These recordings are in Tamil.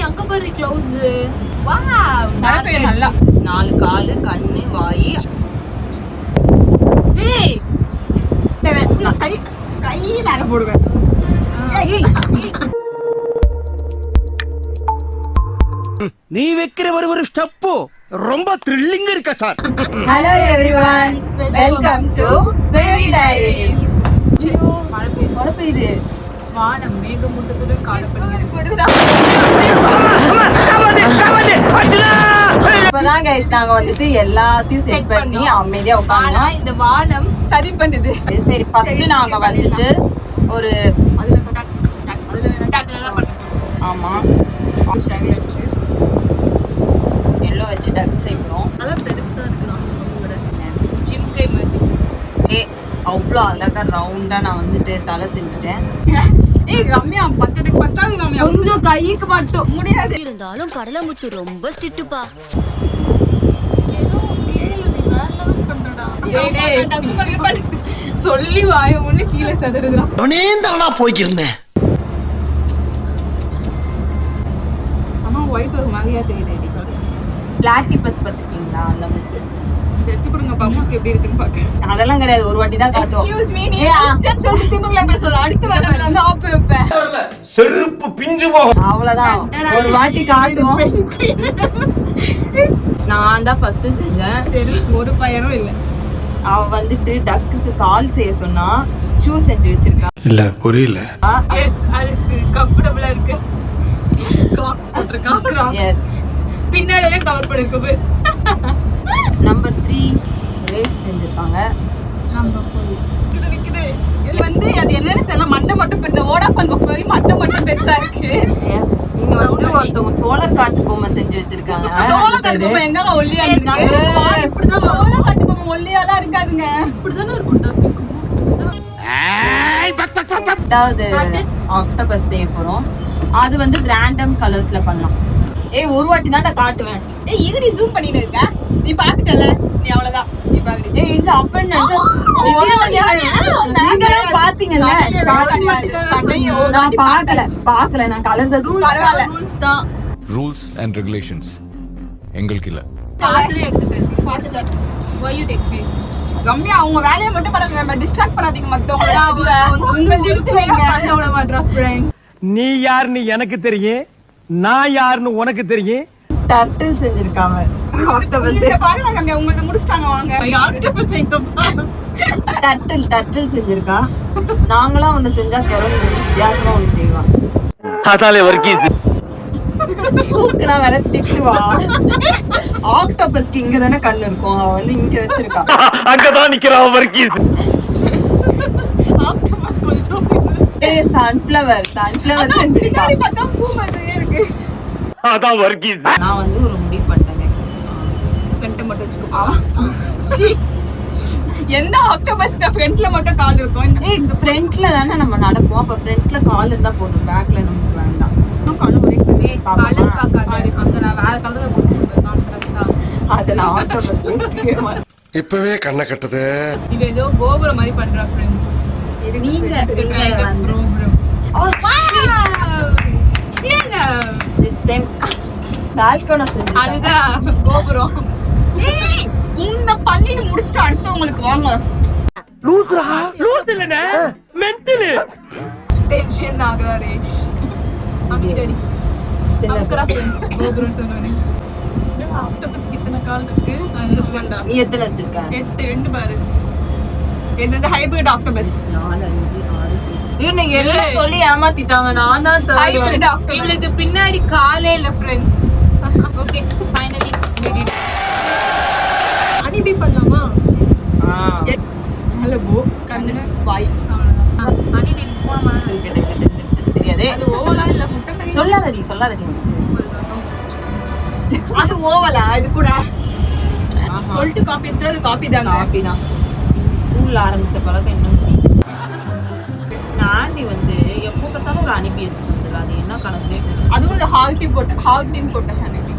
அங்க பாரு clouds. வாவ், நல்லா 4 காலு, கண்ணு, வாய். ஏய் நான் கை மேல போடுவேன். நீ வைக்கிற ஒரு ஸ்டெப் ரொம்ப த்ரில்லிங்கா இருக்கா sir. Hello everyone, welcome to fairy diaries. மழை பெய்யுது. வானம் மேகமூட்டத்துடன் காணப்படுகிறது. இப்பதான் கைஸ் நாங்க வந்துட்டு எல்லாத்தையும் செட் பண்ணி அமைதியா உட்கார்ந்தோம். இந்த வானம் சரி பண்ணுது. சரி ஃபர்ஸ்ட் நாங்க வந்துட்டு ஒரு ஆமா எல்லோ வச்சு டக் செய்யணும். அதான் பெருசா இருக்கணும். ஜிம் கை மாதிரி அவ்வளோ அழகா ரவுண்டா நான் வந்துட்டு தலை செஞ்சுட்டேன். ஏய் ரம்யா, பத்ததுக்கு பத்தாவது ரம்யா, கொஞ்சம் கைக்கு மட்டும் முடியாது. இருந்தாலும் கடலமுத்து ரொம்ப ஸ்ட்ரிக்ட்டுப்பா. சொல்லி வாய ஒண்ணு கீழே சதுருதுறான். அவனேந்தானா போய்க்கிருந்தேன். அம்மா ஒயிட் ஒரு மாதிரியா தெரியுது. பிளாக் கிப்பஸ் பார்த்துருக்கீங்களா? அந்த மாதிரி எடுத்து கொடுங்க பாப்பாக்கு எப்படி இருக்குன்னு பாக்க. அதெல்லாம் கிடையாது, ஒரு வாட்டி தான் காட்டுவோம். எக்ஸ்கியூஸ் மீ, நீ இன்ஸ்டன்ட் சொல்லி சிம்பிளா பேசுற. அடுத்து வரதுல வந்து ஆப் வைப்பேன். செருப்பு பிஞ்சு போகும். அவ்வளவுதான், ஒரு வாட்டி காட்டுவோம். நான் தான் ஃபர்ஸ்ட் செஞ்சேன். சரி, ஒரு பையனும் இல்ல. அவ வந்துட்டு டக்குக்கு கால் செய்ய சொன்னா ஷூ செஞ்சு வச்சிருக்கா. இல்ல புரியல. எஸ், அதுக்கு கம்ஃபர்ட்டபிளா இருக்கு. கிராக்ஸ் போட்டுருக்கா. கிராக்ஸ் எஸ், பின்னாடியே கவர் பண்ணிருக்கு. நம்பர் 3 ரேஸ் செஞ்சிருக்காங்க. நம்பர் 4 இது வந்து அது என்னன்னு தெரியல, மண்டை மட்டும் இந்த வோடாஃபோன் புக் மாதிரி மண்டை மட்டும் பெருசா இருக்கு. இங்க வந்து ஒருத்தவங்க சோளர் காட்டு பொம்மை செஞ்சு வச்சிருக்காங்க. சோளர் காட்டு பொம்மை எங்க ஒல்லியா இருக்காங்க? இப்படிதான் சோளர் காட்டு பொம்மை ஒல்லியா தான் இருக்காதுங்க. இப்படிதானே இருக்கும். ரெண்டாவது ஆக்டோபஸ் செய்ய போறோம். அது வந்து ரேண்டம் கலர்ஸ்ல பண்ணலாம். ஏய் ஒரு வாட்டி தான் நான் காட்டுவேன். ஏய் ஈகடி ஜூம் பண்ணிட்டு இருக்க, நீ பாத்துட்டல, நீ அவ்வளவுதான். நீ பாரு. ஏய் இது அப்பன் நீங்க பாத்தீங்கல, நான் பார்க்கல நான் கலர் தான் பரவாயில்ல. ரூல்ஸ் தான், ரூல்ஸ் அண்ட் ரெகுலேஷன்ஸ் எங்களுக்கு இல்ல. பாத்துட்டு எடுத்துட்டு why you take me Ramya, அவங்க வேலைய மட்டும் பாருங்க, நம்ம டிஸ்ட்ராக்ட் பண்ணாதீங்க மத்தவங்கள. உங்க நிறுத்து வைங்க. பண்ணவள மாட்றா ஃப்ரெண்ட். நீ யாருன்னு எனக்கு தெரியும், நான் யாருன்னு உனக்கு தெரியும். டர்ட்டில் செஞ்சிருக்காங்க. ஆக்டோபஸ் பாருங்க ரம்யா, உங்களுக்கு முடிச்சிட்டாங்க. வாங்க ஆக்டோபஸ் எங்கப்பா. டர்ட்டில் செஞ்சிருக்கா. நாங்களா ஒன்னு செஞ்சா கரோனி வித்தியாசமா ஒன்னு செய்வா. அதாலே வர்க்கீஸ் தூக்குனா வேற திட்டுவா. ஆக்டோபஸ்க்கு இங்க தானே கண்ணு இருக்கும், அவ வந்து இங்க வச்சிருக்கா. அங்கதான் நிக்கிறா வர்க்கீஸ். ஆக்டோபஸ் கொஞ்சம் சன்ஃப்ளவர் செஞ்சிருக்கா. பார்த்தா பூ மாதிரியே இருக்கு. அதான் வர்க்கீஸ். நான் வந்து ஒரு முடிவு பண்ணிட்டேன். கண்ட மட்டும் வச்சுக்கோப்பா. எந்த ஆக்டோபஸ்க்கு ஃப்ரண்ட்ல மட்டும் கால் இருக்கும்? ஏய் ஃப்ரண்ட்ல தானே நம்ம நடப்போம், அப்ப ஃப்ரண்ட்ல கால் இருந்தா போதும், பேக்ல நமக்கு வேண்டாம். இன்னும் கால் ஒரே கலர் பார்க்காத. அங்க நான் வேற கலர்ல போட்டுருக்கேன். அது நான் ஆக்டோபஸ் இப்பவே கண்ணை கட்டுது. இது ஏதோ கோபுரம் மாதிரி பண்றா फ्रेंड्स. நீங்க ஓ ஷிட் திஸ் டைம் பால்கோனா அதுதான் கோபுரம். ஏய் உங்க பண்ணிட்டு முடிச்சிட்டு அடுத்து உங்களுக்கு வாங்க. லூஸ் இல்லனே மென்டல் டென்ஷன் ஆகுறா ரேஷ். அமிடடி நமக்குறா फ्रेंड्स கோபுரம் சொன்னனே. ஆக்டோபஸ் கித்தன கால் இருக்கு? நீ எத்தனை வச்சிருக்க? 8 எண்டு பாரு. என்னது ஹைபிரிட் ஆக்டோபஸ் 4 5 6 இவங்க எல்லாம் சொல்லி ஏமாத்திட்டாங்க. நான் தான் ஹைபிரிட் ஆக்டோபஸ். இவளுக்கு பின்னாடி காலே இல்ல फ्रेंड्स. Okay finally ready. அனிபி பண்ணலாமா? ஹலோ போ கண்ணு வாய் அவ்வளவுதான். அனிபி போலாமா? தெரியாதே. அது ஓவலா இல்ல முட்டை சொல்லாதடி. அது ஓவலா இது கூட சொல்லிட்டு காப்பி வச்சா அது காப்பி தான். ஸ்கூல்ல ஆரம்பிச்ச பழக்கம் இன்னும் ஆண்டி வந்து எப்போ பார்த்தாலும் ஒரு அனுப்பி வச்சுருந்தது. அது என்ன கணக்கு? அதுவும் இந்த ஹால்டின் போட்ட அனுப்பி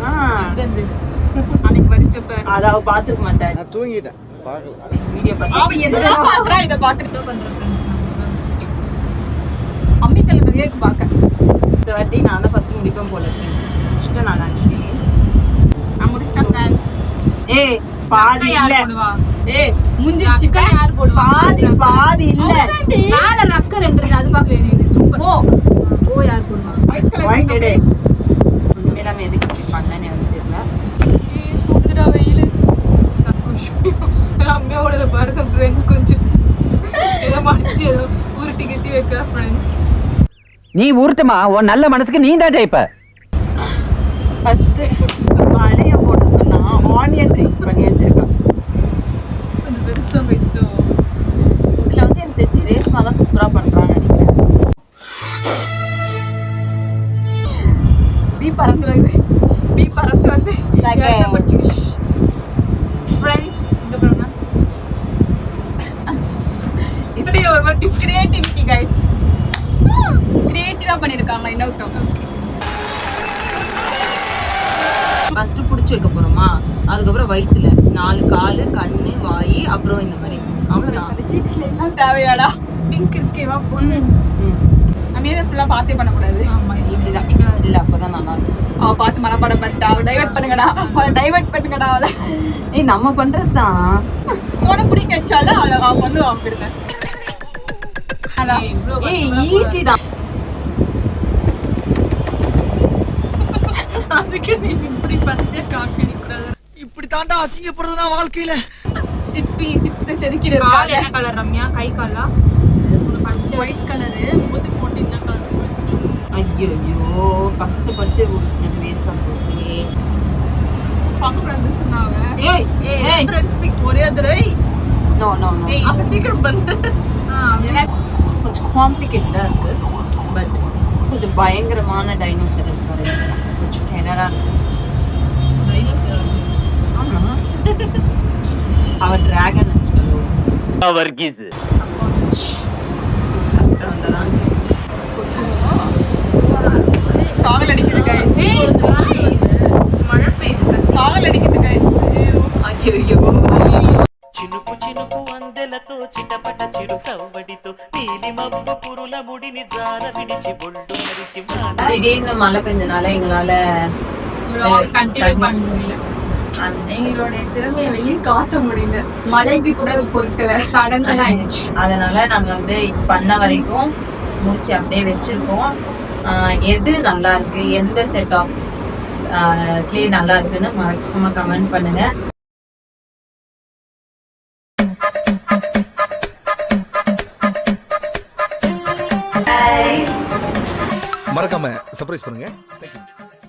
அன்னைக்கு படிச்சப்ப அதை அவ பாத்துக்க மாட்டேன். நான் தூங்கிட்டேன், பார்க்கல. வீடியோ பார்த்து அவ எதெல்லாம் பாக்குறா, இதை பார்த்துட்டு பண்ற ஃப்ரெண்ட்ஸ். அம்மிக்கல் மாதிரியே இருக்கு பார்க்க. இந்த வாட்டி நான் தான் ஃபர்ஸ்ட் முடிப்பேன் போல ஃப்ரெண்ட்ஸ். முடிச்சிட்டேன் நான் ஆக்சுவலி. நான் முடிச்சிட்டேன் ஃப்ரெண்ட்ஸ். ஏய் பாதி இல்ல. ஏய் முந்திச்சு யார் போடுவா? பாதி இல்ல. மேல ரக்கர் என்றது அது பார்க்கல நீ. சூப்பர். ஓ யார் போடுவா? White days. கொஞ்சமே நாம எதுக்கு இப்படி பண்ணனே வந்து தெரியல. ஏய் சுடுதுடா வெயில். ரம்யாவோட பாருங்க ஃப்ரெண்ட்ஸ் கொஞ்சம் ஏதோ மடிச்சு ஏதோ உருட்டி கட்டி வைக்கிற ஃப்ரெண்ட்ஸ். நீ உருட்டுமா உன் நல்ல மனசுக்கு நீ தான் ஜெயிப்ப. ஃபர்ஸ்ட் மலைய போட சொன்னா ஆனியன் ரிங்ஸ் பண்ணி வச்சிருக்கேன். அது பெருசா வெச்சோ. இதுல வந்து எனக்கு தெரிஞ்சு ரேஷ்மா தான் சூப்பரா பண்றான்னு நினைக்கிறேன். பீ பறந்து வந்து ஃப்ரெண்ட்ஸ் இங்க பாருங்க. இப்படி ஒரு மாதிரி கிரியேட்டிவிட்டி गाइस. கிரியேட்டிவா பண்ணிருக்காங்க இன்னொருத்தவங்க. ஃபர்ஸ்ட் புடிச்சு வைக்க போறோமா, அதுக்கப்புறம் வயித்துல 4 காலு, கண்ணு, வாய், அப்புறம் இந்த மாதிரி அவ்வளவுதான். அந்த சீக்ஸ்ல எல்லாம் தேவையாடா? பிங்க் இருக்கேவா பொண்ணு. அம்மியே ஃபுல்லா பாத்தே பண்ண கூடாது. ஆமா ஈஸி தான். இல்ல அப்பதான் நல்லா இருக்கும். அவ பாத்து மனப்பாடம் பண்ணிட்டா. அவ டைவர்ட் பண்ணுங்கடா அவளை. ஏய் நம்ம பண்றதுதான். உனக்கு பிடிக்க வச்சாலும் அவ வந்து வாங்கிடுங்க. ஏய் ஈஸி தான். அதுக்கு நீ இப்படி பச்சை காப்பி கூடாது. இப்படி தாண்டா அசிங்கப்படுறதுனா வாழ்க்கையில. சிப்பி செதுக்கிடு. கால் என்ன கலர் ரம்யா? கை காலா? பச்சை ஒயிட் கலர். முதுகு போட்டு என்ன கலர் வச்சுக்கலாம். ஐயோ கஷ்டப்பட்டு வேஸ்ட் தான் போச்சு. பாக்கக்கூடாது சொன்னாவ. ஏய் ஏய் ஃப்ரெண்ட்ஸ் பிக் ஒரே தடவை. நோ அப்ப சீக்கிரம் பண்ணு. கொஞ்சம் காம்ப்ளிகேட்டடா இருக்கு. பட் கொஞ்சம் பயங்கரமான டைனோசரஸ் வரைக்கும் கொஞ்சம் டெரரா இருக்கு. ஆமா அவ டிராகன் வச்சுக்கோ. வர்கீஸ் சாகல் அடிக்குது गाइस. மழை பெய்யுது. சாகல் அடிக்குது गाइस. ஐயோ చినుకు చినుకు అందెలతో చిటపట చిరు సవ్వడితో నీలి మబ్బు పురుల ముడిని జార విడిచి బొళ్ళు మరిచి திடீர்னு மழை பெஞ்சனால எங்களால கண்டினியூ பண்ண முடியல. எங்களுடைய திறமையை வெளியே காட்ட முடியல. மழைக்கு கூட அது பொருட்களை தடங்கலாயிடுச்சு. அதனால நாங்க வந்து பண்ண வரைக்கும் முடிச்சு அப்படியே வச்சிருக்கோம். எது நல்லா இருக்கு, எந்த செட் ஆஃப் கிளே நல்லா இருக்குன்னு மறக்காம கமெண்ட் பண்ணுங்க. மறக்காம சர்ப்ரைஸ் பண்ணுங்க. Thank you.